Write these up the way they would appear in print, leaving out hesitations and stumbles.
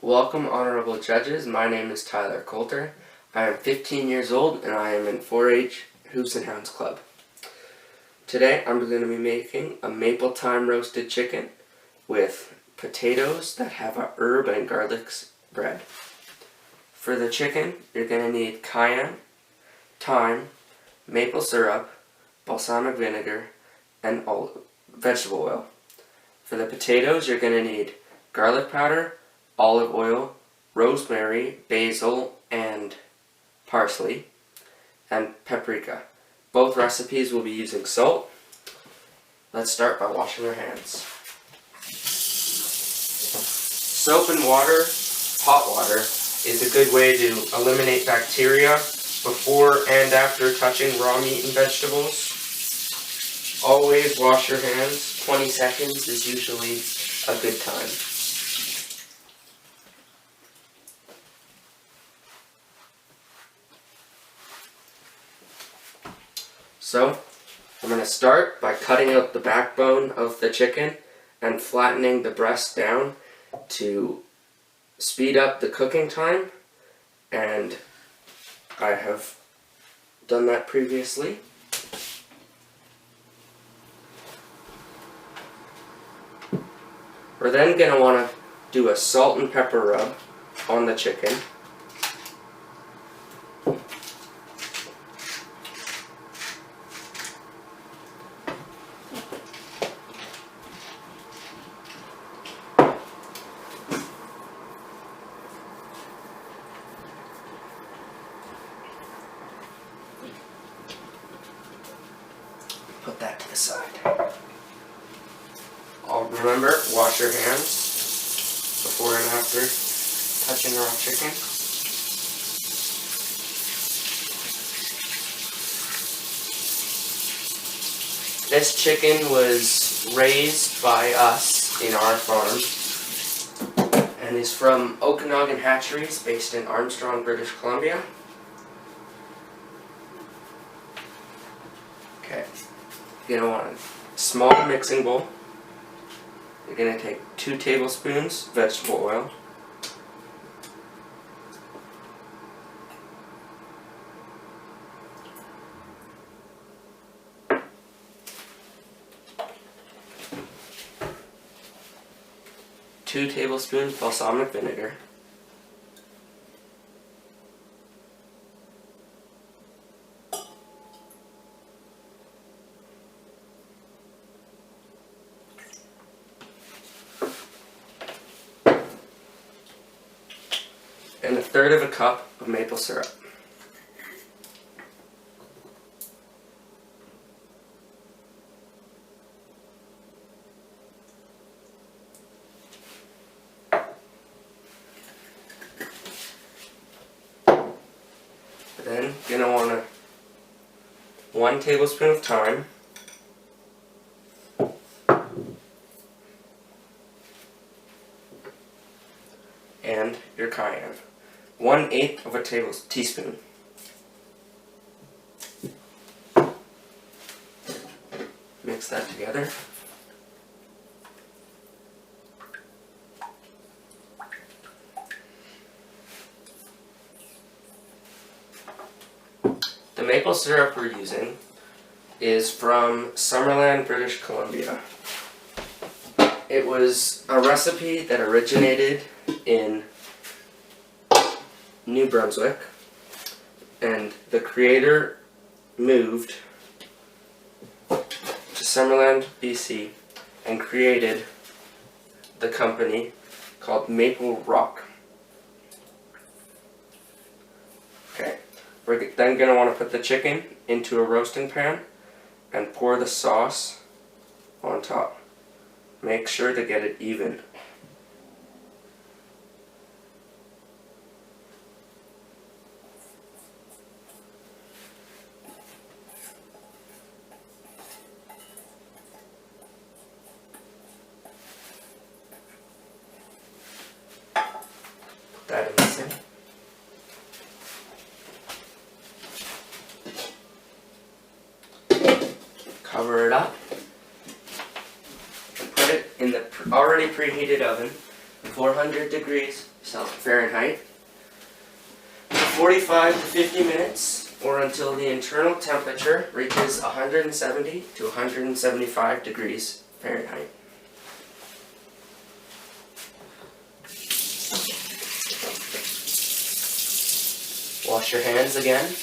Welcome, honorable judges. My name is Tyler Coulter. I am 15 years old and I am in 4-H Hoops and Hounds Club. Today I'm going to be making a maple thyme roasted chicken with potatoes that have a herb and garlic bread. For the chicken, you're going to need cayenne, thyme, maple syrup, balsamic vinegar, and vegetable oil. For the potatoes, you're going to need garlic powder, olive oil, rosemary, basil, and parsley, and paprika. Both recipes will be using salt. Let's start by washing our hands. Soap and water, hot water, is a good way to eliminate bacteria before and after touching raw meat and vegetables. Always wash your hands. 20 seconds is usually a good time. So, I'm going to start by cutting out the backbone of the chicken and flattening the breast down to speed up the cooking time, and I have done that previously. We're then going to want to do a salt and pepper rub on the chicken. Put that to the side. Remember, wash your hands before and after touching raw chicken. This chicken was raised by us in our farm and is from Okanagan Hatcheries based in Armstrong, British Columbia. Okay, you're going to want a small mixing bowl. You're going to take 2 tablespoons vegetable oil, two tablespoons balsamic vinegar, and 1/3 cup of maple syrup. Then you're going to want 1 tablespoon of thyme, and your cayenne. 1/8 of a teaspoon. Mix that together. The maple syrup we're using is from Summerland, British Columbia. It was a recipe that originated in New Brunswick, and the creator moved to Summerland, BC, and created the company called Maple Rock. Okay, we're then going to want to put the chicken into a roasting pan and pour the sauce on top. Make sure to get it even. Put that in the sink. Cover it up and put it in the already preheated oven 400 degrees Fahrenheit for 45 to 50 minutes, or until the internal temperature reaches 170 to 175 degrees Fahrenheit. Wash your hands again.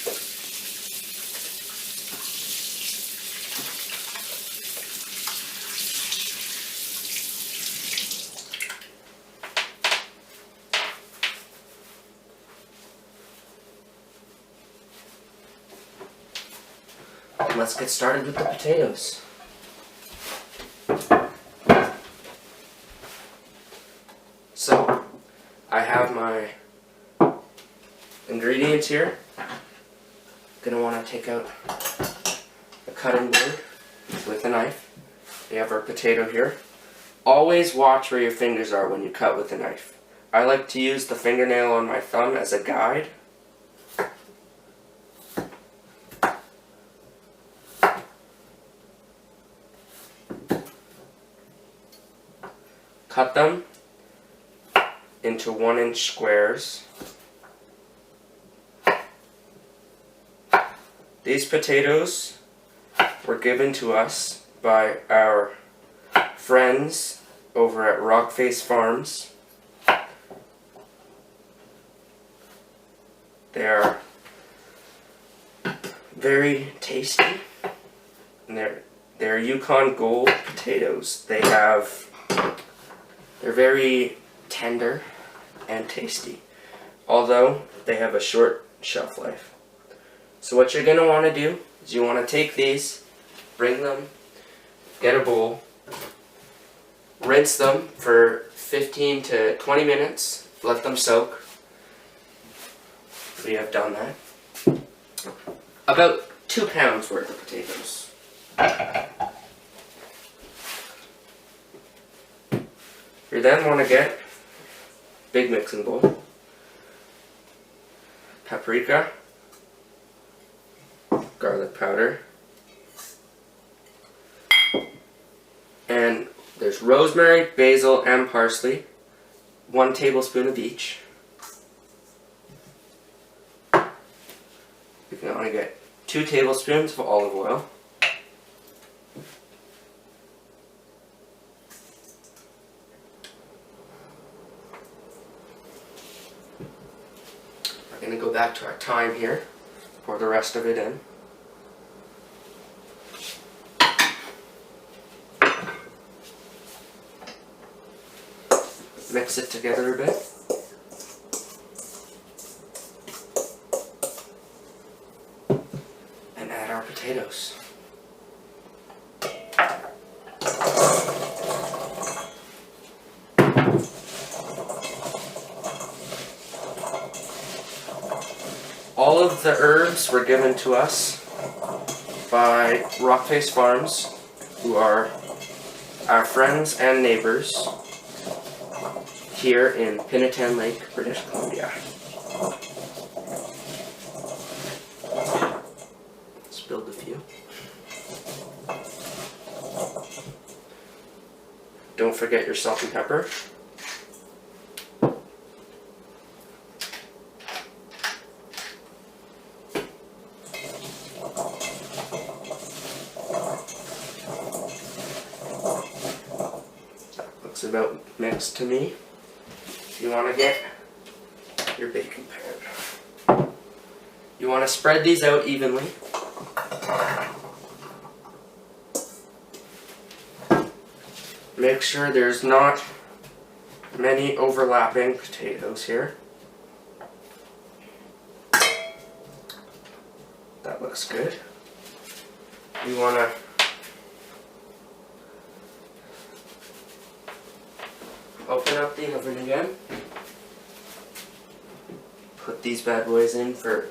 And let's get started with the potatoes. So, I have my ingredients here. Gonna want to take out a cutting board with a knife. We have our potato here. Always watch where your fingers are when you cut with a knife. I like to use the fingernail on my thumb as a guide. Cut them into 1-inch squares. These potatoes were given to us by our friends over at Rockface Farms. They are very tasty, and they're Yukon Gold potatoes. They're very tender and tasty, although they have a short shelf life. So what you're going to want to do is you want to take these, bring them, get a bowl, rinse them for 15 to 20 minutes, let them soak. We have done that. About 2 pounds worth of potatoes. You then want to get a big mixing bowl, paprika, garlic powder, and there's rosemary, basil, and parsley, 1 tablespoon of each. You're going to want to get 2 tablespoons of olive oil, we're going to go back to our thyme here, pour the rest of it in. Mix it together a bit. And add our potatoes. All of the herbs were given to us by Rockface Farms, who are our friends and neighbors here in Pinnaten Lake, British Columbia. Spilled a few. Don't forget your salt and pepper. That looks about mixed to me. You want to get your baking pan. You want to spread these out evenly. Make sure there's not many overlapping potatoes here. That looks good. You want to open up the oven again. Put these bad boys in for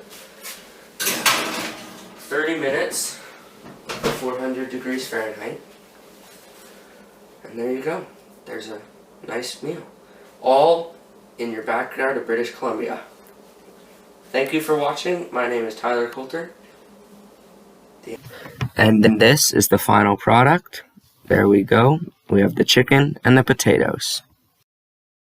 30 minutes at 400 degrees Fahrenheit. And there you go. There's a nice meal. All in your backyard of British Columbia. Thank you for watching. My name is Tyler Coulter. And then this is the final product. There we go. We have the chicken and the potatoes.